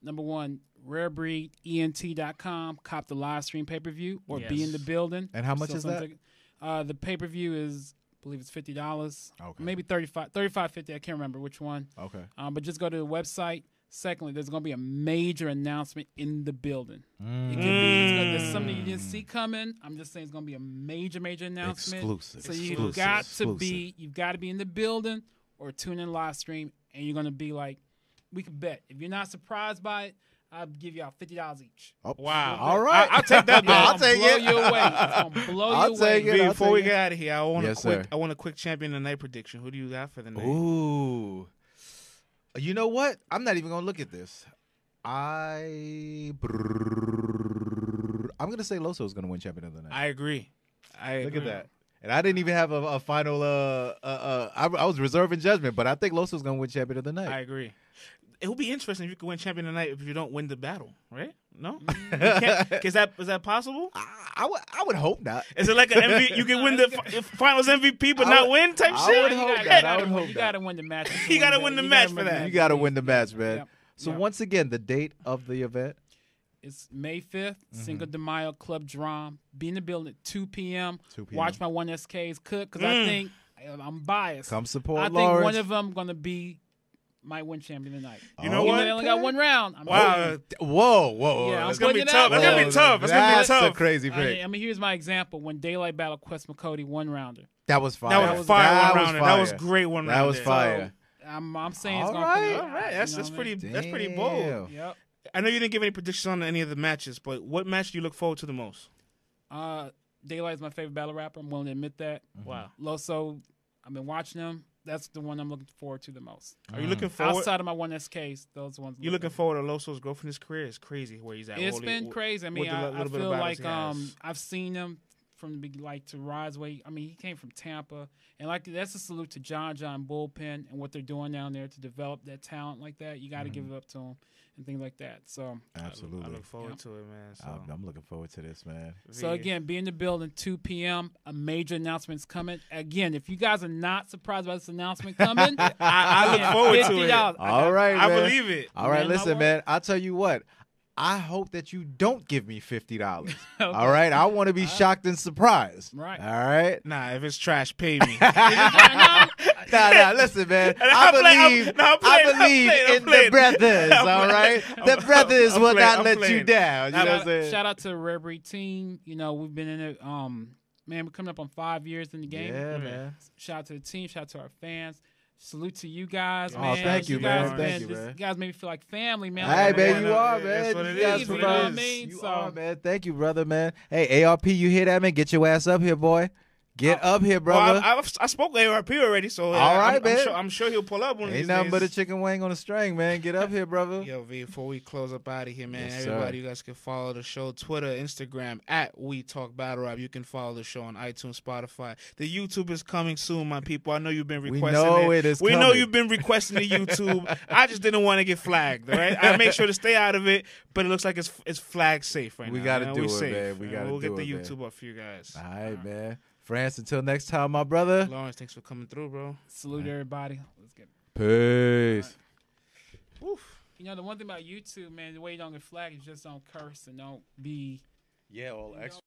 C: Number one, rarebreedent.com. Cop the live stream pay-per-view or be in the building.
A: And how much is that?
C: The pay-per-view is, I believe it's $50.
A: Okay.
C: Maybe $35.50. I can't remember which one.
A: Okay.
C: But just go to the website. Secondly, there's going to be a major announcement in the building. It could be there's something you didn't see coming. I'm just saying it's going to be a major announcement.
A: Exclusive.
C: So you've got to be in the building or tune in live stream, and you're going to be like, we could bet. If you're not surprised by it, I'll give y'all $50 each.
A: Oh,
B: wow.
A: All right.
B: I'll take that.
A: I'll take it.
C: It's going to blow you away.
B: Before we get out of here, I want
A: a
B: quick champion of the night prediction. Who do you got for the night?
A: Ooh. You know what? I'm not even going to look at this. I'm going to say Loso is going to win champion of the night.
B: I agree.
A: Look at that. And I didn't even have a final. I was reserving judgment, but I think Loso's gonna win champion of the night.
B: I agree. It would be interesting if you could win champion of the night if you don't win the battle, right? No, is that possible?
A: I would hope not.
B: Is it like an MVP? You can win the finals MVP but not win type shit?
A: I would hope that.
C: You got to win the match.
B: You got to win the match for that.
A: You got to win the match, man.
C: Yep.
A: So once again, the date of the event.
C: It's May 5th, Cinco de Mayo Club Drum. Be in the building at 2 p.m.
A: 2 p.m.
C: Watch my 1SKs cook because I think I'm biased.
A: Come support
C: I
A: Lawerence.
C: think one of them going to be my win champion tonight.
B: You know what?
C: They only got one round.
B: Wow.
A: Whoa.
C: Yeah,
B: That's going to be tough. That's going to be tough.
A: That's a crazy pick.
C: I mean, here's my example. When Daylight battled Quest McCody, one rounder.
A: That was fire.
B: That was fire one rounder. That was great one rounder.
A: That was fire.
C: So, I'm saying it's
A: all
C: going
A: right.
C: to be
B: all right. That's pretty bold.
C: Yep.
B: I know you didn't give any predictions on any of the matches, but what match do you look forward to the most?
C: Daylight is my favorite battle rapper. I'm willing to admit that.
B: Wow.
C: Loso, I've been watching them. That's the one I'm looking forward to the most.
B: Are you looking forward?
C: Outside of my 1SKs, those ones.
B: You looking forward to Loso's growth in his career? It's crazy where he's at.
C: It's been crazy. I mean, I feel like I've seen him from the like to rise way. I mean, he came from Tampa, and like that's a salute to John bullpen and what they're doing down there to develop that talent like that. You got to give it up to him and things like that. So
A: absolutely,
B: I look forward to it, man. So.
A: I'm looking forward to this, man.
C: So again, be in the building 2 p.m. A major announcement's coming. Again, if you guys are not surprised by this announcement coming,
B: I look forward to it.
A: All right, man.
B: I believe it.
A: All right, listen, man. I'll tell you what. I hope that you don't give me $50. Okay. All right, I want to be shocked and surprised.
C: Right.
A: All right.
B: Nah, if it's trash, pay me.
A: Nah. Listen, man. I believe in the brothers. All right, the brothers will not let you down. You know what I'm saying?
C: Shout out to the RBE team. You know, we've been in it. Man, we're coming up on 5 years in the game.
A: Yeah, man.
C: Shout out to the team. Shout out to our fans. Salute to you guys,
A: man.
C: Oh,
A: thank you, man. Thank you, man.
C: You guys made me feel like family, man.
A: Hey, man, you are, man.
B: That's what it is.
C: You know what I mean?
A: You are, man. Thank you, brother, man. Hey, ARP, you hear that, man? Get your ass up here, boy. Get up here, brother.
B: Well, I spoke to ARP already, so
A: all right, man.
B: I'm sure he'll pull up one of these
A: days. Ain't nothing but a
B: days.
A: chicken wing on a string, man. Get up here, brother.
B: Yo, V, before we close up out of here, man,
A: yes,
B: everybody, you guys can follow the show, Twitter, Instagram, We Talk Battle Rap. You can follow the show on iTunes, Spotify. The YouTube is coming soon, my people. I know you've been requesting
A: We
B: know you've been requesting the YouTube. I just didn't want to get flagged, all right? I make sure to stay out of it, but it looks like it's flag safe right now.
A: We got to do it,
B: safe,
A: man. We got to do it,
B: We'll get the YouTube up for you guys.
A: All right, man. France, until next time, my brother.
B: Lawerence, thanks for coming through, bro.
C: Salute everybody. Let's get
A: peace.
C: Woof. You know, the one thing about YouTube, man, the way you don't get flagged is just don't curse and don't be.
A: Yeah, all extra.